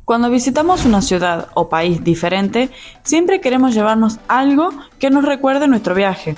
Cuando visitamos una ciudad o país diferente, siempre queremos llevarnos algo que nos recuerde nuestro viaje.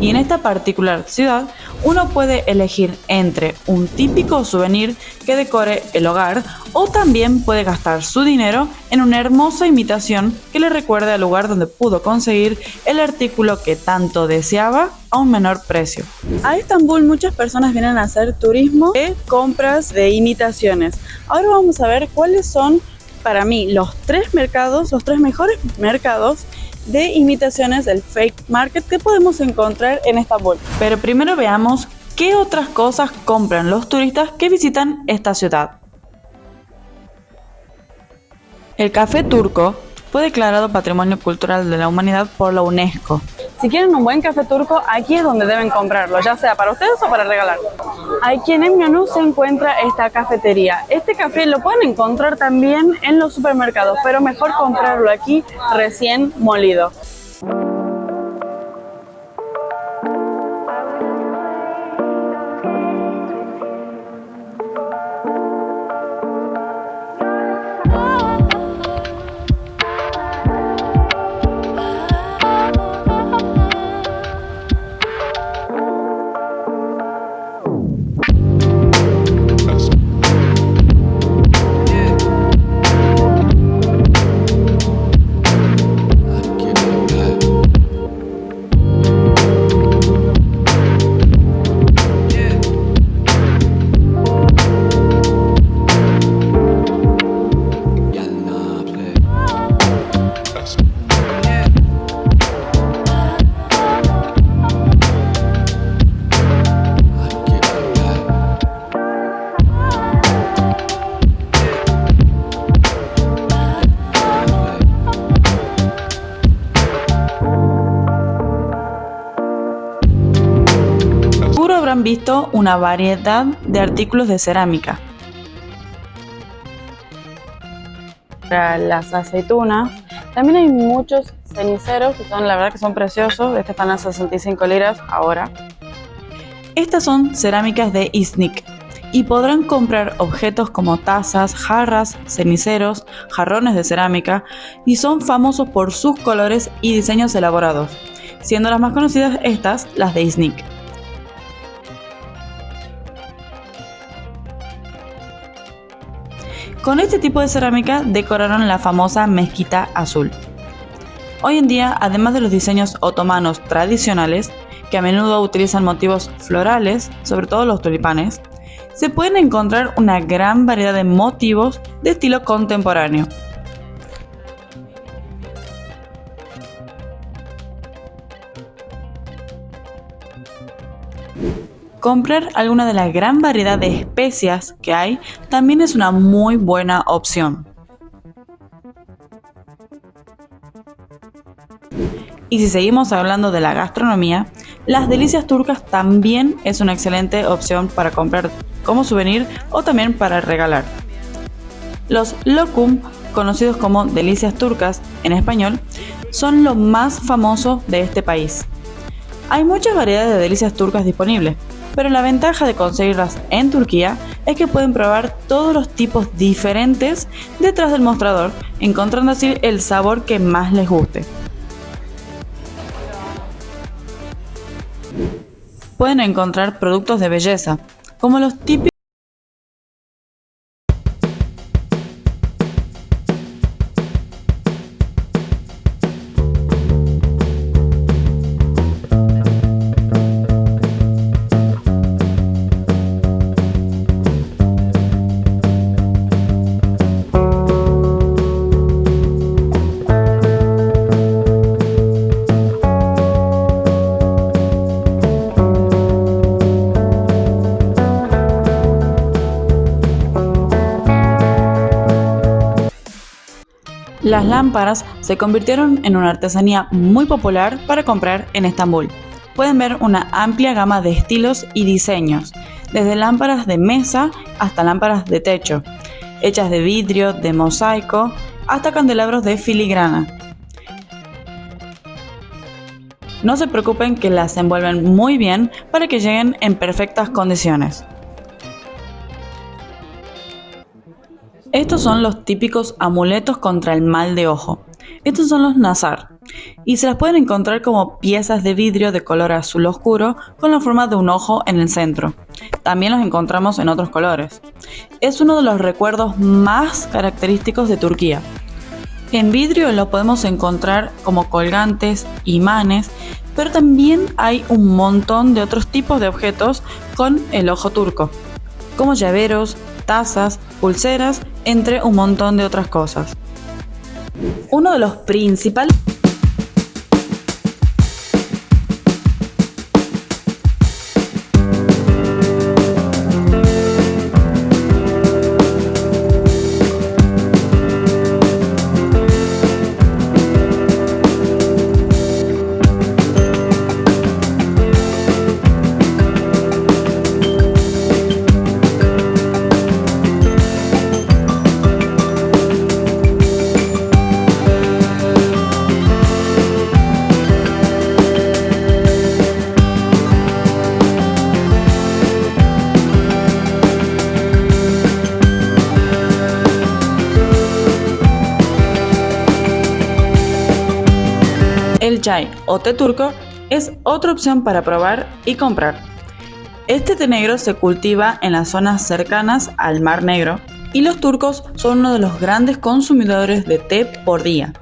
Y en esta particular ciudad, uno puede elegir entre un típico souvenir que decore el hogar o también puede gastar su dinero en una hermosa imitación que le recuerde al lugar donde pudo conseguir el artículo que tanto deseaba a un menor precio. A Estambul muchas personas vienen a hacer turismo de compras de imitaciones. Ahora vamos a ver cuáles son para mí los tres mejores mercados de imitaciones del fake market que podemos encontrar en Estambul. Pero primero veamos qué otras cosas compran los turistas que visitan esta ciudad. El café turco fue declarado Patrimonio Cultural de la Humanidad por la UNESCO. Si quieren un buen café turco, aquí es donde deben comprarlo, ya sea para ustedes o para regalar. Aquí en el menú se encuentra esta cafetería. Este café lo pueden encontrar también en los supermercados, pero mejor comprarlo aquí recién molido. Habrán visto una variedad de artículos de cerámica. Para las aceitunas, también hay muchos ceniceros que son, la verdad que son preciosos. Este están a 65 liras ahora. Estas son cerámicas de Iznik y podrán comprar objetos como tazas, jarras, ceniceros, jarrones de cerámica y son famosos por sus colores y diseños elaborados, siendo las más conocidas estas, las de Iznik. Con este tipo de cerámica decoraron la famosa mezquita azul. Hoy en día, además de los diseños otomanos tradicionales, que a menudo utilizan motivos florales, sobre todo los tulipanes, se pueden encontrar una gran variedad de motivos de estilo contemporáneo. Comprar alguna de la gran variedad de especias que hay también es una muy buena opción. Y si seguimos hablando de la gastronomía, las delicias turcas también es una excelente opción para comprar como souvenir o también para regalar. Los lokum, conocidos como delicias turcas en español, son lo más famoso de este país. Hay muchas variedades de delicias turcas disponibles, pero la ventaja de conseguirlas en Turquía es que pueden probar todos los tipos diferentes detrás del mostrador, encontrando así el sabor que más les guste. Pueden encontrar productos de belleza, como los típicos Las lámparas se convirtieron en una artesanía muy popular para comprar en Estambul. Pueden ver una amplia gama de estilos y diseños, desde lámparas de mesa hasta lámparas de techo, hechas de vidrio, de mosaico, hasta candelabros de filigrana. No se preocupen que las envuelven muy bien para que lleguen en perfectas condiciones. Estos son los típicos amuletos contra el mal de ojo. Estos son los nazar y se las pueden encontrar como piezas de vidrio de color azul oscuro con la forma de un ojo en el centro. También los encontramos en otros colores. Es uno de los recuerdos más característicos de Turquía. En vidrio lo podemos encontrar como colgantes, imanes, pero también hay un montón de otros tipos de objetos con el ojo turco, como llaveros, tazas, pulseras, entre un montón de otras cosas. Uno de los principales el chai o té turco es otra opción para probar y comprar. Este té negro se cultiva en las zonas cercanas al Mar Negro y los turcos son uno de los grandes consumidores de té por día.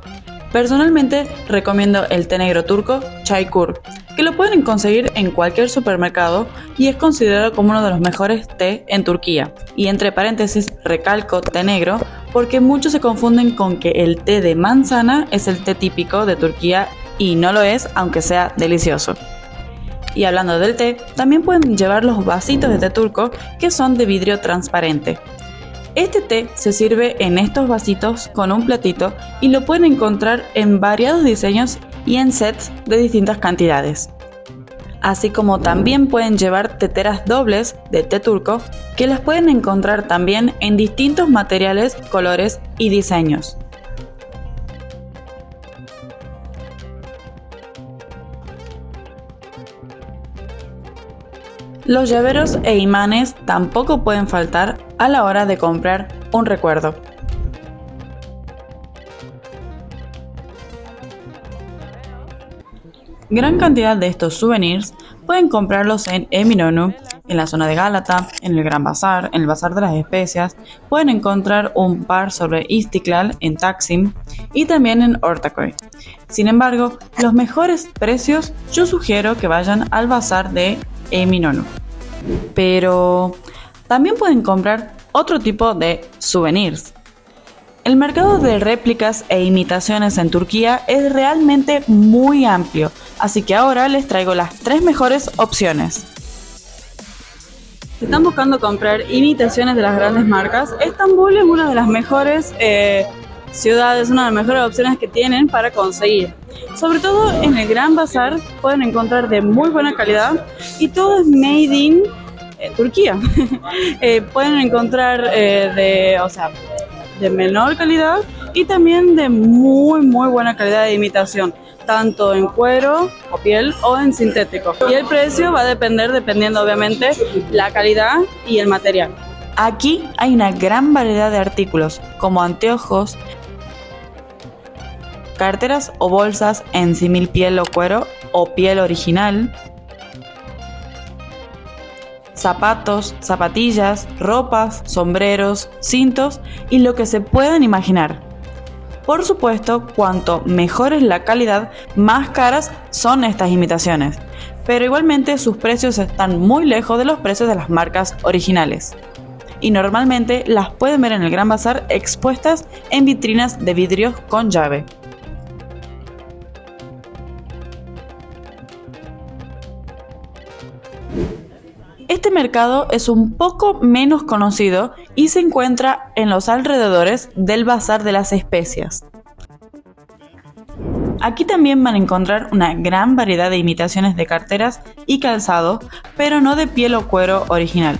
Personalmente recomiendo el té negro turco Çaykur, que lo pueden conseguir en cualquier supermercado y es considerado como uno de los mejores té en Turquía. Y entre paréntesis recalco té negro porque muchos se confunden con que el té de manzana es el té típico de Turquía y no lo es, aunque sea delicioso. Y hablando del té, también pueden llevar los vasitos de té turco que son de vidrio transparente. Este té se sirve en estos vasitos con un platito y lo pueden encontrar en variados diseños y en sets de distintas cantidades. Así como también pueden llevar teteras dobles de té turco que las pueden encontrar también en distintos materiales, colores y diseños. Los llaveros e imanes tampoco pueden faltar a la hora de comprar un recuerdo. Gran cantidad de estos souvenirs pueden comprarlos en Eminönü, en la zona de Gálata, en el Gran Bazar, en el Bazar de las Especias. Pueden encontrar un par sobre Istiklal en Taksim y también en Ortaköy. Sin embargo, los mejores precios yo sugiero que vayan al Bazar de Eminönü. Pero también pueden comprar otro tipo de souvenirs. El mercado de réplicas e imitaciones en Turquía es realmente muy amplio, así que ahora les traigo las 3 mejores opciones. Si están buscando comprar imitaciones de las grandes marcas, Estambul es una de las mejores ciudades, una de las mejores opciones que tienen para conseguir. Sobre todo en el Gran Bazar pueden encontrar de muy buena calidad y todo es made in Turquía. Pueden encontrar de menor calidad y también de muy buena calidad de imitación, tanto en cuero o piel o en sintético. Y el precio va a depender dependiendo obviamente la calidad y el material. Aquí hay una gran variedad de artículos como anteojos, carteras o bolsas en símil piel o cuero o piel original, zapatos, zapatillas, ropas, sombreros, cintos y lo que se puedan imaginar. Por supuesto, cuanto mejor es la calidad, más caras son estas imitaciones, pero igualmente sus precios están muy lejos de los precios de las marcas originales. Y normalmente las pueden ver en el Gran Bazar expuestas en vitrinas de vidrio con llave. Este mercado es un poco menos conocido y se encuentra en los alrededores del Bazar de las Especias. Aquí también van a encontrar una gran variedad de imitaciones de carteras y calzado, pero no de piel o cuero original.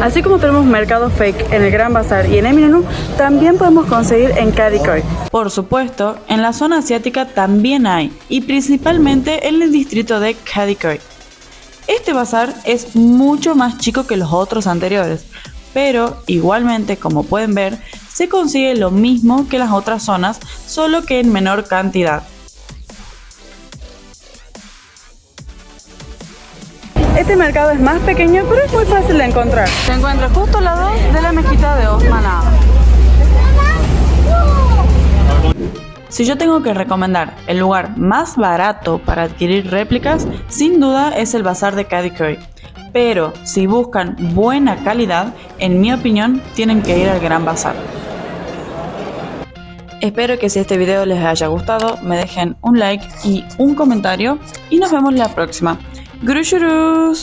Así como tenemos mercados fake en el Gran Bazar y en Eminenu, también podemos conseguir en Kadikoy. Por supuesto, en la zona asiática también hay, y principalmente en el distrito de Kadikoy. Este bazar es mucho más chico que los otros anteriores, pero igualmente, como pueden ver, se consigue lo mismo que las otras zonas, solo que en menor cantidad. Este mercado es más pequeño, pero es muy fácil de encontrar. Se encuentra justo al lado de la mezquita de Osmana. Si yo tengo que recomendar el lugar más barato para adquirir réplicas, sin duda es el bazar de Kadikoy. Pero si buscan buena calidad, en mi opinión, tienen que ir al Gran Bazar. Espero que si este video les haya gustado, me dejen un like y un comentario y nos vemos la próxima. ¡Grúchurus!